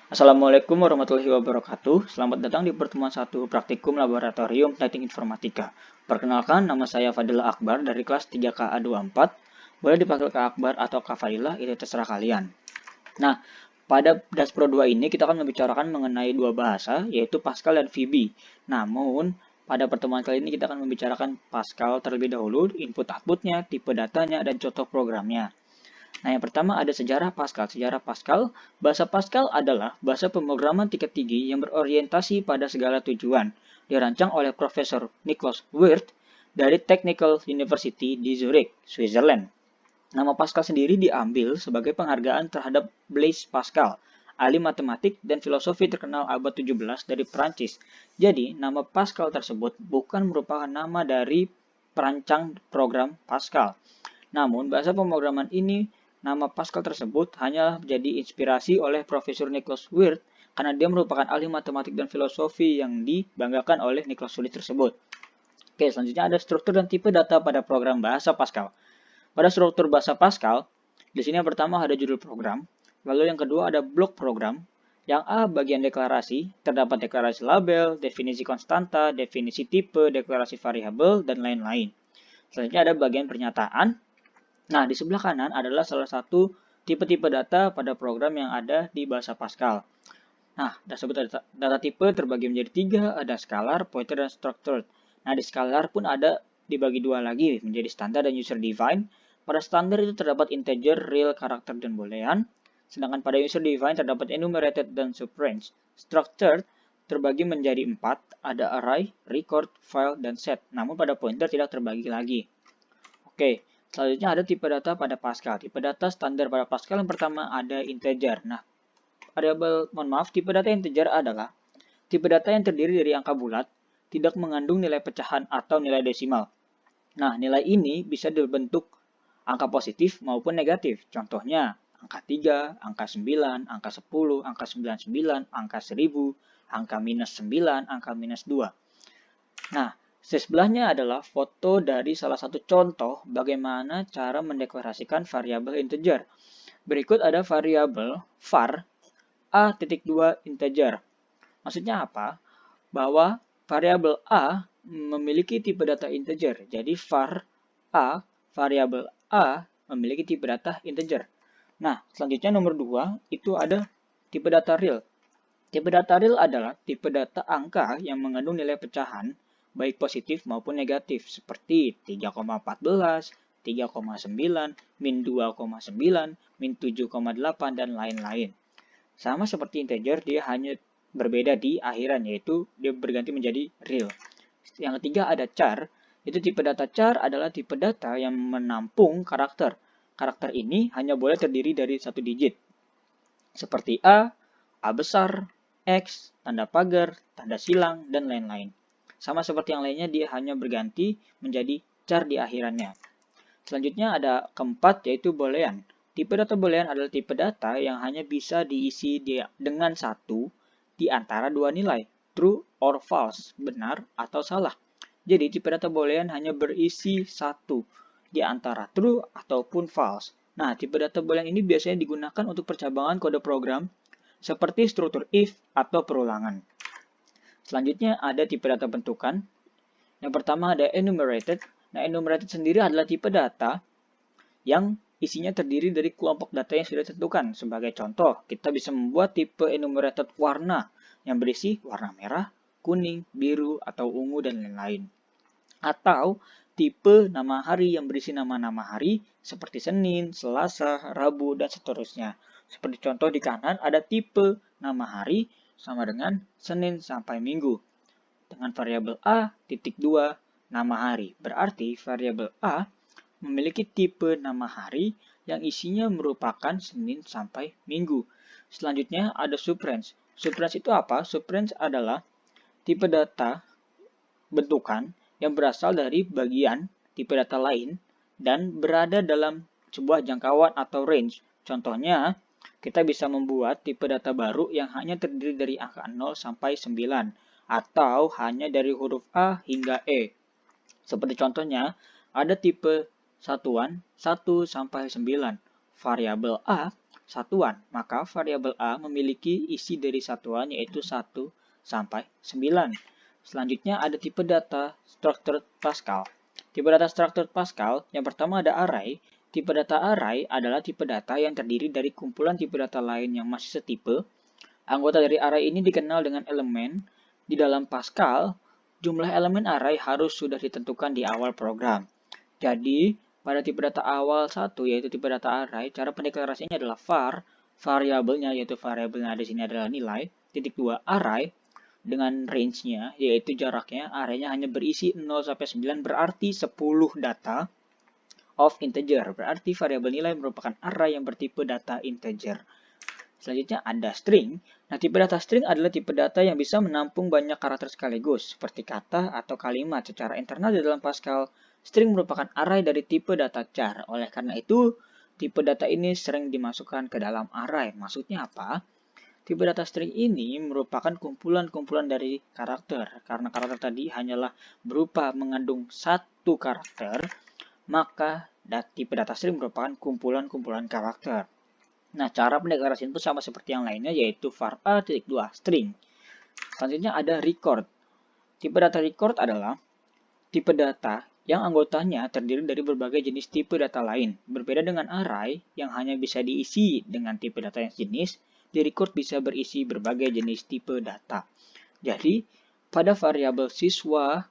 Assalamualaikum warahmatullahi wabarakatuh. Selamat datang di pertemuan 1 Praktikum Laboratorium Teknik Informatika. Perkenalkan, nama saya Fadilah Akbar dari kelas 3KA24. Boleh dipanggil Kak Akbar atau Kak Fadilah, itu terserah kalian. Nah, pada Daspro 2 ini kita akan membicarakan mengenai dua bahasa, yaitu Pascal dan VB. Namun, pada pertemuan kali ini kita akan membicarakan Pascal terlebih dahulu, input-outputnya, tipe datanya, dan contoh programnya. Nah, yang pertama ada sejarah Pascal. Sejarah Pascal, bahasa Pascal adalah bahasa pemrograman tingkat tinggi yang berorientasi pada segala tujuan. Dirancang oleh Profesor Niklaus Wirth dari Technical University di Zurich, Switzerland. Nama Pascal sendiri diambil sebagai penghargaan terhadap Blaise Pascal, ahli matematik dan filosofi terkenal abad 17 dari Prancis. Jadi, nama Pascal tersebut bukan merupakan nama dari perancang program Pascal. Namun, bahasa pemrograman ini, nama Pascal tersebut hanya menjadi inspirasi oleh Profesor Niklaus Wirth karena dia merupakan ahli matematik dan filosofi yang dibanggakan oleh Niklaus Wirth tersebut. Oke, selanjutnya ada struktur dan tipe data pada program bahasa Pascal. Pada struktur bahasa Pascal, di sini yang pertama ada judul program, lalu yang kedua ada blok program, yang A bagian deklarasi, terdapat deklarasi label, definisi konstanta, definisi tipe, deklarasi variabel, dan lain-lain. Selanjutnya ada bagian pernyataan. Nah, di sebelah kanan adalah salah satu tipe-tipe data pada program yang ada di bahasa Pascal. Nah, data tipe terbagi menjadi tiga, ada scalar, pointer, dan structured. Nah, di scalar pun ada dibagi dua lagi, menjadi standar dan user defined. Pada standar itu terdapat integer, real, karakter, dan boolean. Sedangkan pada user defined terdapat enumerated dan subrange. Structured terbagi menjadi 4, ada array, record, file, dan set. Namun pada pointer tidak terbagi lagi. Oke, selanjutnya ada tipe data pada Pascal. Tipe data standar pada Pascal yang pertama ada integer. Nah, tipe data integer adalah tipe data yang terdiri dari angka bulat, tidak mengandung nilai pecahan atau nilai desimal. Nah, nilai ini bisa dibentuk angka positif maupun negatif. Contohnya, angka 3, angka 9, angka 10, angka 99, angka 1000, angka minus 9, angka minus 2. Nah, sebelahnya adalah foto dari salah satu contoh bagaimana cara mendeklarasikan variabel integer. Berikut ada variabel var a.2 integer. Maksudnya apa? Bahwa variabel a memiliki tipe data integer. Jadi variabel a memiliki tipe data integer. Nah, selanjutnya nomor 2 itu ada tipe data real. Tipe data real adalah tipe data angka yang mengandung nilai pecahan baik positif maupun negatif seperti 3,14, 3,9, min 2,9, min 7,8, dan lain-lain. Sama seperti integer, dia hanya berbeda di akhiran, yaitu dia berganti menjadi real. Yang ketiga ada char. Itu tipe data char adalah tipe data yang menampung karakter. Karakter ini hanya boleh terdiri dari satu digit. Seperti A besar, X, tanda pagar, tanda silang, dan lain-lain. Sama seperti yang lainnya, dia hanya berganti menjadi char di akhirannya. Selanjutnya ada keempat, yaitu boolean. Tipe data boolean adalah tipe data yang hanya bisa diisi dengan satu di antara dua nilai, true or false, benar atau salah. Jadi tipe data boolean hanya berisi satu di antara true ataupun false. Nah, tipe data boolean ini biasanya digunakan untuk percabangan kode program seperti struktur if atau perulangan. Selanjutnya ada tipe data bentukan. Yang pertama ada enumerated. Nah, enumerated sendiri adalah tipe data yang isinya terdiri dari kelompok data yang sudah ditentukan. Sebagai contoh, kita bisa membuat tipe enumerated warna yang berisi warna merah, kuning, biru, atau ungu, dan lain-lain. Atau tipe nama hari yang berisi nama-nama hari seperti Senin, Selasa, Rabu, dan seterusnya. Seperti contoh di kanan ada tipe nama hari sama dengan Senin sampai Minggu. Dengan variabel A.2 nama hari. Berarti variabel A memiliki tipe nama hari yang isinya merupakan Senin sampai Minggu. Selanjutnya ada subrange. Subrange itu apa? Subrange adalah tipe data bentukan yang berasal dari bagian tipe data lain dan berada dalam sebuah jangkauan atau range. Contohnya, kita bisa membuat tipe data baru yang hanya terdiri dari angka 0 sampai 9 atau hanya dari huruf A hingga E. Seperti contohnya, ada tipe satuan 1 sampai 9. Variabel A satuan, maka variabel A memiliki isi dari satuan yaitu 1 sampai 9. Selanjutnya ada tipe data structured Pascal. Tipe data structured Pascal, yang pertama ada array. Tipe data array adalah tipe data yang terdiri dari kumpulan tipe data lain yang masih setipe. Anggota dari array ini dikenal dengan elemen. Di dalam Pascal, jumlah elemen array harus sudah ditentukan di awal program. Jadi, pada tipe data awal 1, yaitu tipe data array, cara pendeklarasinya adalah var, variabelnya, yaitu variabelnya di sini adalah nilai, titik 2 array, dengan range-nya, yaitu jaraknya, array-nya hanya berisi 0 sampai 9, berarti 10 data of integer, berarti variabel nilai merupakan array yang bertipe data integer. Selanjutnya ada string. Nah, tipe data string adalah tipe data yang bisa menampung banyak karakter sekaligus, seperti kata atau kalimat. Secara internal di dalam Pascal, string merupakan array dari tipe data char. Oleh karena itu, tipe data ini sering dimasukkan ke dalam array. Maksudnya apa? Tipe data string ini merupakan kumpulan-kumpulan dari karakter. Karena karakter tadi hanyalah berupa mengandung satu karakter, maka tipe data string merupakan kumpulan-kumpulan karakter. Nah, cara pendeklarasian pun sama seperti yang lainnya, yaitu var a.2 string. Selanjutnya ada record. Tipe data record adalah tipe data yang anggotanya terdiri dari berbagai jenis tipe data lain. Berbeda dengan array yang hanya bisa diisi dengan tipe data yang sejenis, di record bisa berisi berbagai jenis tipe data. Jadi, pada variabel siswa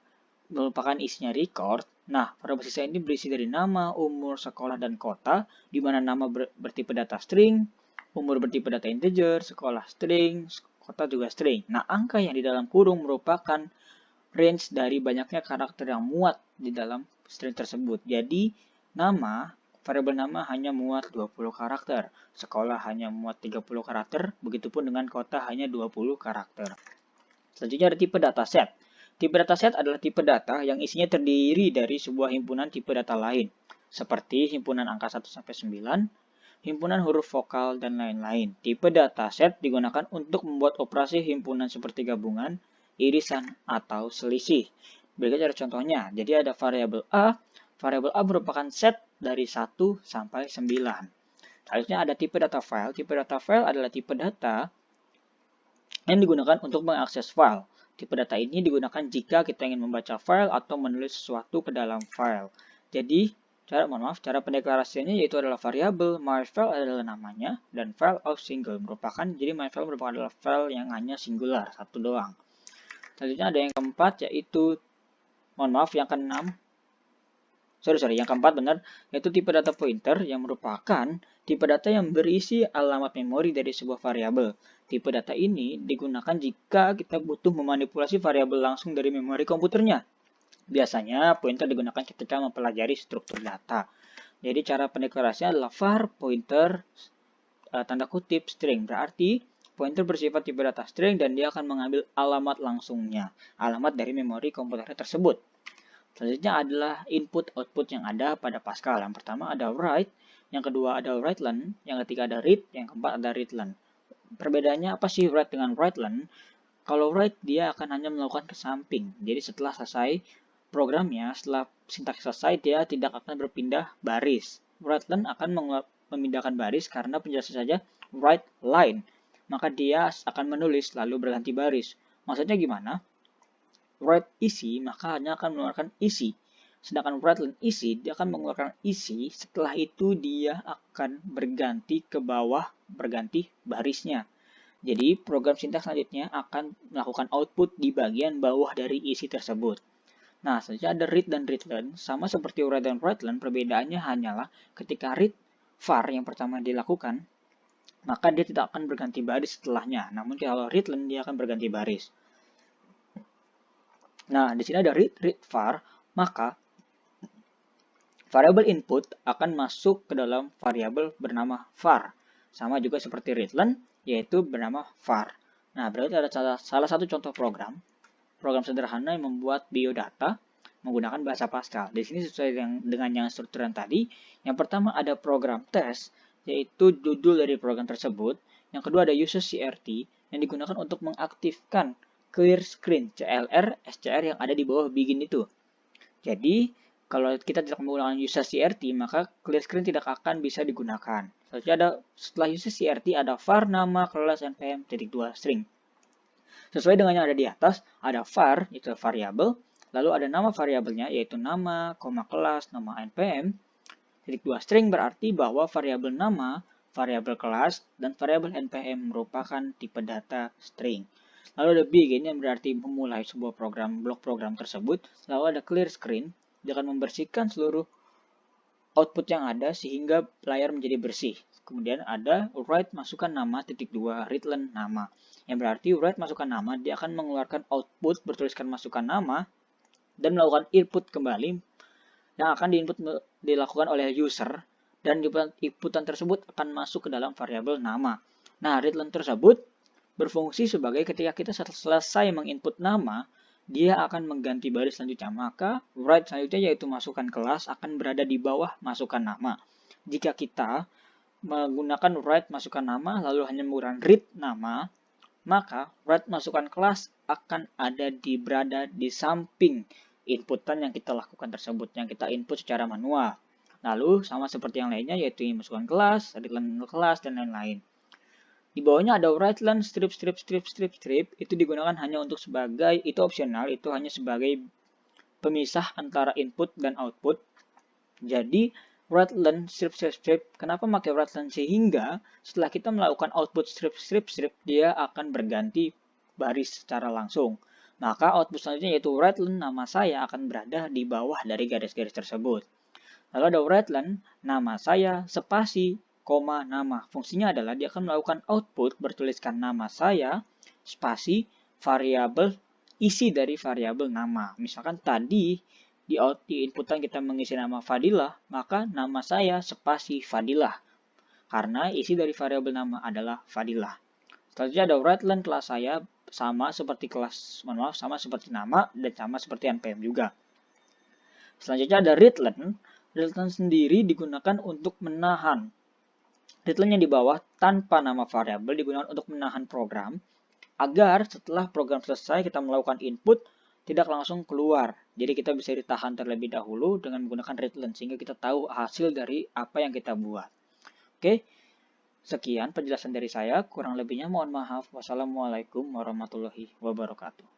merupakan isinya record. Nah, variabel siswa ini berisi dari nama, umur, sekolah, dan kota, di mana nama bertipe data string, umur bertipe data integer, sekolah string, kota juga string. Nah, angka yang di dalam kurung merupakan range dari banyaknya karakter yang muat di dalam string tersebut. Jadi, variabel nama hanya muat 20 karakter, sekolah hanya muat 30 karakter, begitupun dengan kota hanya 20 karakter. Selanjutnya ada tipe dataset. Tipe dataset adalah tipe data yang isinya terdiri dari sebuah himpunan tipe data lain, seperti himpunan angka 1-9, himpunan huruf vokal, dan lain-lain. Tipe dataset digunakan untuk membuat operasi himpunan seperti gabungan, irisan, atau selisih. Berikut ada contohnya. Jadi ada variabel A. Variabel A merupakan set dari 1 sampai 9. Selanjutnya ada tipe data file. Tipe data file adalah tipe data yang digunakan untuk mengakses file. Tipe data ini digunakan jika kita ingin membaca file atau menulis sesuatu ke dalam file. Jadi, cara pendeklarasiannya yaitu adalah variabel myFile adalah namanya dan file of single jadi myFile merupakan adalah file yang hanya singular, satu doang. Selanjutnya ada yang keempat yaitu yang keenam. Yang keempat benar, yaitu tipe data pointer yang merupakan tipe data yang berisi alamat memori dari sebuah variabel. Tipe data ini digunakan jika kita butuh memanipulasi variabel langsung dari memori komputernya. Biasanya pointer digunakan ketika mempelajari struktur data. Jadi cara pendeklarasinya adalah var pointer tanda kutip string. Berarti pointer bersifat tipe data string dan dia akan mengambil alamat langsungnya, alamat dari memori komputer tersebut. Selanjutnya adalah input-output yang ada pada Pascal. Yang pertama ada write, yang kedua ada write-len, yang ketiga ada read, yang keempat ada read-len. Perbedaannya apa sih write dengan write-len? Kalau write dia akan hanya melakukan ke samping. Jadi setelah selesai programnya, setelah sintaks selesai, dia tidak akan berpindah baris. Write-len akan memindahkan baris karena penjelasan saja write line. Maka dia akan menulis lalu berganti baris. Maksudnya gimana? Write isi maka hanya akan mengeluarkan isi. Sedangkan write-len isi dia akan mengeluarkan isi, setelah itu dia akan berganti ke bawah, berganti barisnya. Jadi program sintaks selanjutnya akan melakukan output di bagian bawah dari isi tersebut. Nah, selanjutnya ada read dan read-len, sama seperti write dan write-len, perbedaannya hanyalah ketika read var yang pertama dilakukan, maka dia tidak akan berganti baris setelahnya. Namun kalau read-len dia akan berganti baris. Nah, di sini ada read var, maka variabel input akan masuk ke dalam variabel bernama var. Sama juga seperti readlen, yaitu bernama var. Nah, berarti ada salah satu contoh program sederhana yang membuat biodata menggunakan bahasa Pascal. Di sini sesuai dengan yang strukturan tadi. Yang pertama ada program test, yaitu judul dari program tersebut. Yang kedua ada user CRT yang digunakan untuk mengaktifkan clear screen CLR, SCR yang ada di bawah begin itu. Jadi, Kalau kita tidak menggunakan users.crt, maka clear screen tidak akan bisa digunakan. Setelah users.crt ada var nama kelas npm titik 2 string. Sesuai dengan yang ada di atas, ada var, itu variabel, lalu ada nama variabelnya, yaitu nama, kelas, nama npm, titik 2 string berarti bahwa variabel nama, variabel kelas, dan variabel npm merupakan tipe data string. Lalu ada begin yang berarti memulai sebuah blok program tersebut, lalu ada clear screen, dia akan membersihkan seluruh output yang ada sehingga layar menjadi bersih. Kemudian ada write masukkan nama titik 2 readline nama. Yang berarti write masukkan nama, dia akan mengeluarkan output bertuliskan masukkan nama dan melakukan input kembali yang akan dilakukan oleh user dan inputan tersebut akan masuk ke dalam variabel nama. Nah, readline tersebut berfungsi sebagai ketika kita selesai menginput nama, dia akan mengganti baris selanjutnya. Maka write selanjutnya yaitu masukkan kelas akan berada di bawah masukkan nama. Jika kita menggunakan write masukkan nama lalu hanya menggunakan read nama, maka write masukkan kelas akan berada di samping inputan yang kita lakukan tersebut, yang kita input secara manual. Lalu sama seperti yang lainnya yaitu masukkan kelas, readline kelas, dan lain-lain. Di bawahnya ada writeline strip, itu digunakan hanya untuk sebagai, itu opsional, itu hanya sebagai pemisah antara input dan output. Jadi, writeline strip, kenapa pakai writeline? Sehingga setelah kita melakukan output strip, dia akan berganti baris secara langsung. Maka output selanjutnya yaitu writeline nama saya akan berada di bawah dari garis-garis tersebut. Lalu ada writeline nama saya spasi koma nama. Fungsinya adalah dia akan melakukan output bertuliskan nama saya, spasi, variabel, isi dari variabel nama. Misalkan tadi di inputan kita mengisi nama Fadilah, maka nama saya spasi Fadilah. Karena isi dari variabel nama adalah Fadilah. Selanjutnya ada writeline kelas saya sama seperti sama seperti nama dan sama seperti npm juga. Selanjutnya ada readline. Readline sendiri digunakan untuk menahan. Readline yang di bawah tanpa nama variabel digunakan untuk menahan program agar setelah program selesai kita melakukan input tidak langsung keluar. Jadi kita bisa ditahan terlebih dahulu dengan menggunakan readline sehingga kita tahu hasil dari apa yang kita buat. Oke, sekian penjelasan dari saya. Kurang lebihnya mohon maaf. Wassalamualaikum warahmatullahi wabarakatuh.